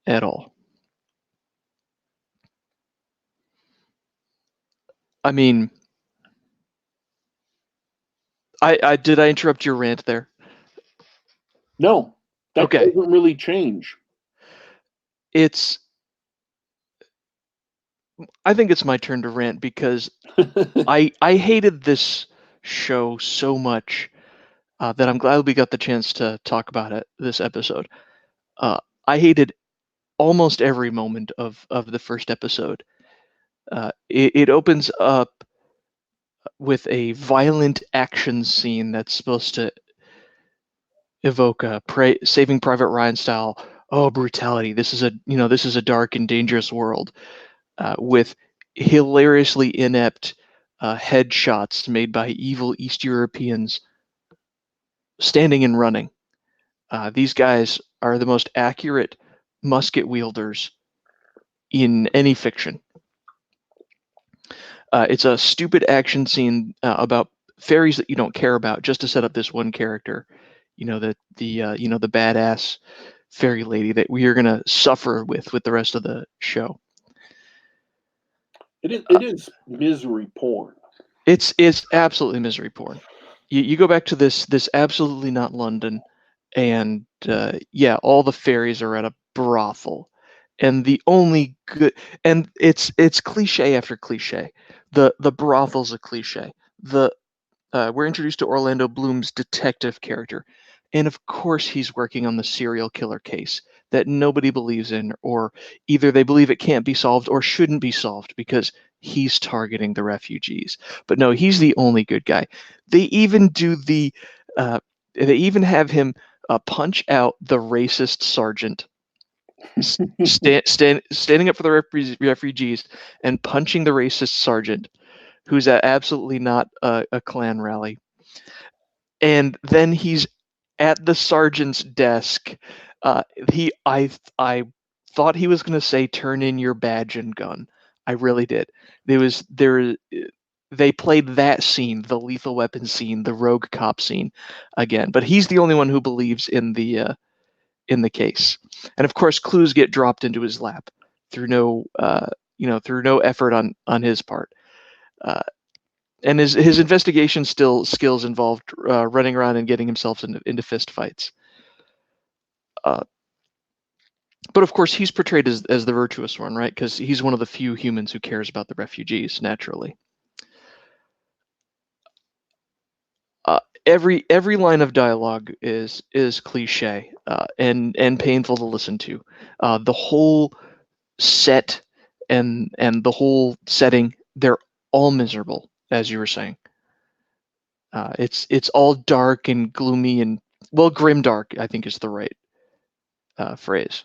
B: at all. I mean, I did I interrupt your rant there?
A: No, that
B: Okay.
A: doesn't really change.
B: It's I think it's my turn to rant because I hated this show so much that I'm glad we got the chance to talk about it this episode. Uh, I hated almost every moment of the first episode. It opens up with a violent action scene that's supposed to evoke a Saving Private Ryan style. Oh, brutality! This is a dark and dangerous world with hilariously inept headshots made by evil East Europeans standing and running. These guys are the most accurate musket wielders in any fiction. It's a stupid action scene about fairies that you don't care about, just to set up this one character. The badass fairy lady that we are gonna suffer with the rest of the show.
A: It is misery porn.
B: It's absolutely misery porn. You go back to this absolutely not London, and yeah, all the fairies are at a brothel, and the only good and it's cliche after cliche. The brothel's a cliche. The We're introduced to Orlando Bloom's detective character, and of course he's working on the serial killer case that nobody believes in, or either they believe it can't be solved or shouldn't be solved because he's targeting the refugees. But no, he's the only good guy. They even do the uh, they even have him punch out the racist sergeant. Standing up for the refugees and punching the racist sergeant, who's at absolutely not a Klan rally. And then he's at the sergeant's desk. I thought he was going to say, "Turn in your badge and gun." I really did. There. They played that scene, the lethal weapon scene, the rogue cop scene, again. But he's the only one who believes in the case, and of course, clues get dropped into his lap through through no effort on his part. Uh, and his investigation still skills involved running around and getting himself into fist fights. Uh, but of course, he's portrayed as the virtuous one, right? Because he's one of the few humans who cares about the refugees, naturally. Every line of dialogue is cliche and painful to listen to. The whole set and the whole setting, they're all miserable, as you were saying. It's all dark and gloomy and, well, grim dark, I think is the right phrase.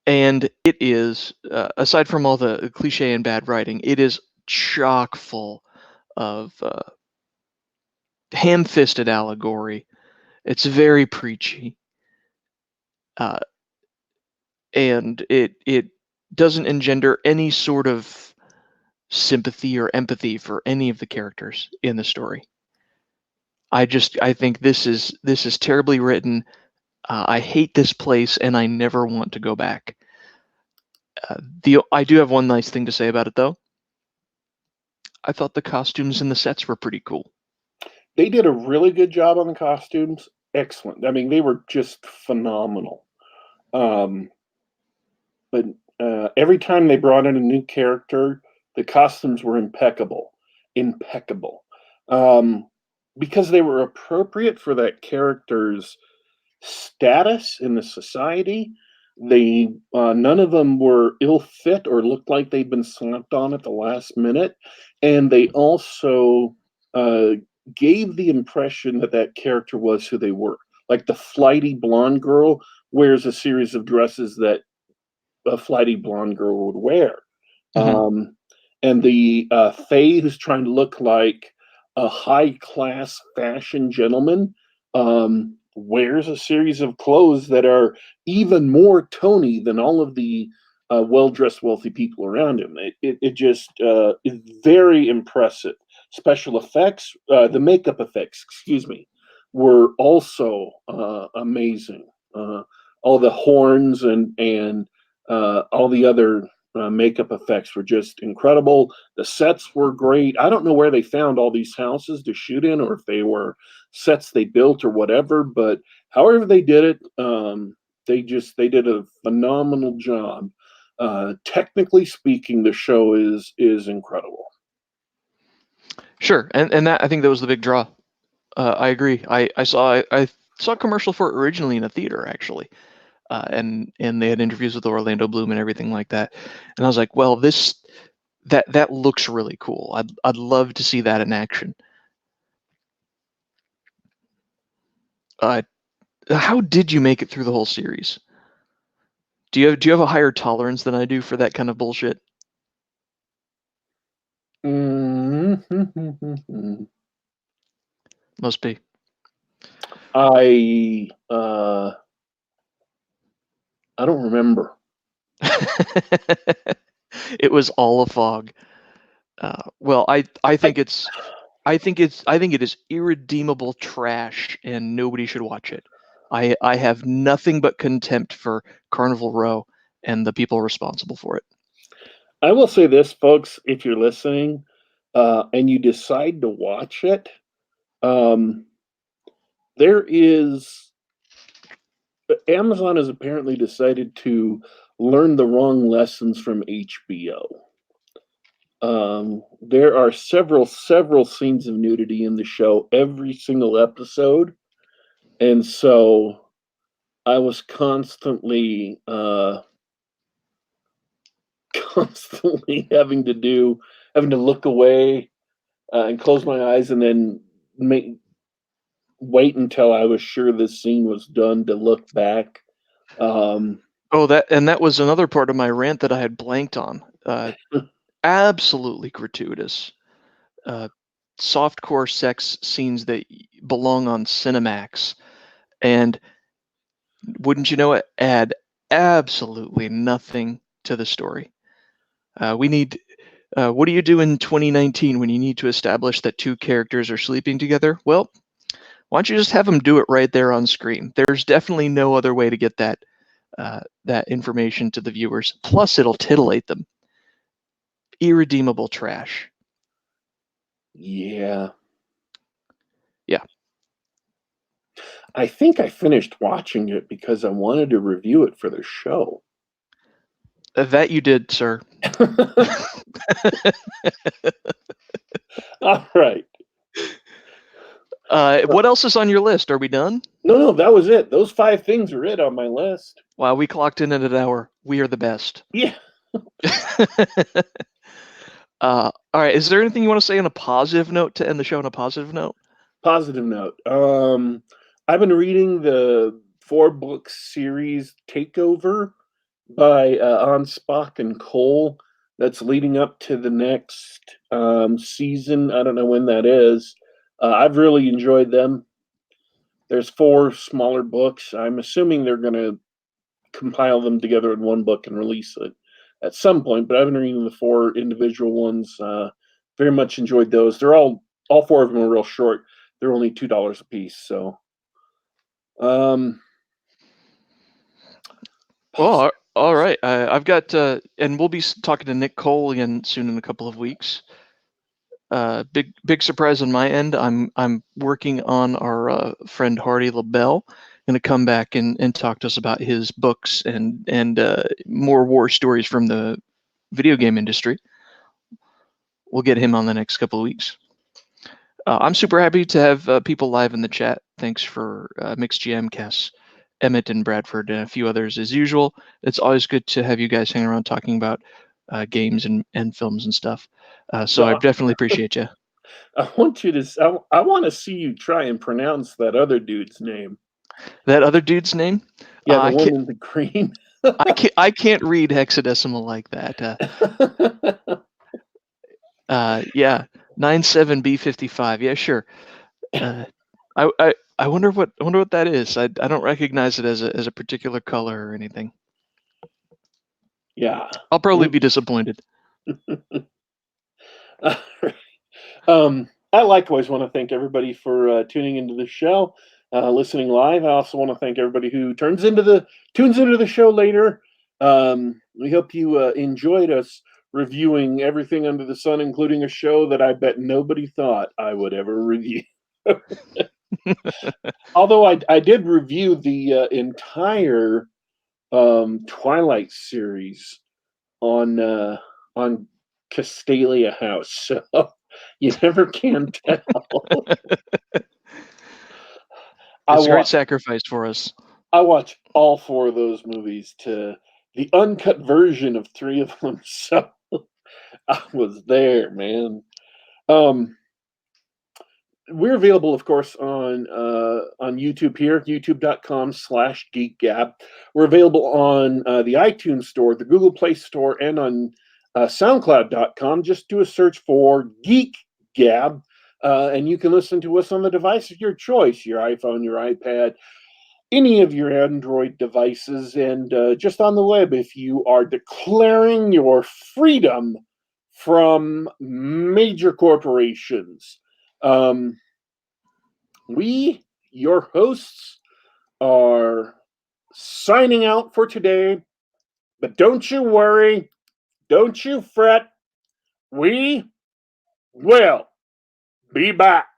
B: And it is, aside from all the cliche and bad writing, it is chock full of ham-fisted allegory. It's very preachy, uh, and it doesn't engender any sort of sympathy or empathy for any of the characters in the story. I think this is terribly written. I hate this place, and I never want to go back. I do have one nice thing to say about it, though. I thought the costumes and the sets were pretty cool.
A: They did a really good job on the costumes. Excellent. I mean, they were just phenomenal. Um, but every time they brought in a new character, the costumes were impeccable, impeccable, um, because they were appropriate for that character's status in the society. They none of them were ill fit or looked like they'd been slapped on at the last minute, and they also uh, gave the impression that that character was who they were. Like the flighty blonde girl wears a series of dresses that a flighty blonde girl would wear.
B: Hmm.
A: Um, and the Faye, who's trying to look like a high class fashion gentleman, wears a series of clothes that are even more Tony than all of the well dressed, wealthy people around him. It just is very impressive. Special effects, the makeup effects, excuse me, were also amazing. All the horns and all the other makeup effects were just incredible. The sets were great. I don't know where they found all these houses to shoot in, or if they were sets they built or whatever. But however they did it, they did a phenomenal job. Technically speaking, the show is incredible.
B: Sure, and that I think that was the big draw. I agree. I saw a commercial for it originally in a theater actually, and they had interviews with Orlando Bloom and everything like that, and I was like, well, that looks really cool. I'd love to see that in action. How did you make it through the whole series? Do you have a higher tolerance than I do for that kind of bullshit?
A: Mm-hmm.
B: Must be.
A: I don't remember.
B: It was all a fog. Well, I think it is irredeemable trash, and nobody should watch it. I have nothing but contempt for Carnival Row and the people responsible for it.
A: I will say this, folks, if you're listening, and you decide to watch it, um, there is Amazon has apparently decided to learn the wrong lessons from HBO. There are several scenes of nudity in the show every single episode, and so I was constantly having to look away and close my eyes, and then wait until I was sure the scene was done to look back.
B: Oh, that was another part of my rant that I had blanked on. Absolutely gratuitous. Softcore sex scenes that belong on Cinemax, and wouldn't you know it, add absolutely nothing to the story. We need. What do you do in 2019 when you need to establish that two characters are sleeping together? Well, why don't you just have them do it right there on screen? There's definitely no other way to get that information to the viewers. Plus, it'll titillate them. Irredeemable trash.
A: Yeah.
B: Yeah.
A: I think I finished watching it because I wanted to review it for the show.
B: That you did, sir.
A: All right.
B: What else is on your list? Are we done?
A: No, that was it. Those 5 things are it on my list.
B: Wow, we clocked in at an hour. We are the best.
A: Yeah.
B: All right. Is there anything you want to say on a positive note to end the show on a positive note?
A: Positive note. I've been reading the 4-book series Takeover by On Spock and Cole. That's leading up to the next season. I don't know when that is. I've really enjoyed them. There's 4 smaller books. I'm assuming they're going to compile them together in one book and release it at some point. But I've been reading the 4 individual ones. Very much enjoyed those. They're all 4 of them are real short. They're only $2 a piece. So,
B: Well, all right. I've got, and we'll be talking to Nick Cole again soon in a couple of weeks. Big surprise on my end. I'm working on our friend Hardy LaBelle. Going to come back and talk to us about his books and more war stories from the video game industry. We'll get him on the next couple of weeks. I'm super happy to have people live in the chat. Thanks for Mixed GM, Cass, Emmett, and Bradford, and a few others as usual. It's always good to have you guys hang around talking about games and films and stuff. So I definitely appreciate you.
A: I want you to. I want to see you try and pronounce that other dude's name.
B: That other dude's name?
A: Yeah, the one in the green.
B: I can't read hexadecimal like that. Yeah, 97B55. Yeah, sure. I wonder what that is. I don't recognize it as a particular color or anything.
A: Yeah,
B: I'll probably be disappointed.
A: I likewise want to thank everybody for tuning into the show, listening live. I also want to thank everybody who tunes into the show later. We hope you enjoyed us reviewing everything under the sun, including a show that I bet nobody thought I would ever review. Although I did review the entire Twilight series on Castalia House, so you never can tell. I
B: It's a great
A: watch
B: sacrifice for us.
A: I watch all four of those movies to the uncut version of three of them, so I was there, man. Um, we're available, of course, on YouTube here, youtube.com/Geek Gab. We're available on the iTunes Store, the Google Play Store, and on SoundCloud.com. Just do a search for Geek Gab, and you can listen to us on the device of your choice, your iPhone, your iPad, any of your Android devices, and just on the web if you are declaring your freedom from major corporations. Um, we, your hosts, are signing out for today, but don't you worry, don't you fret. We will be back.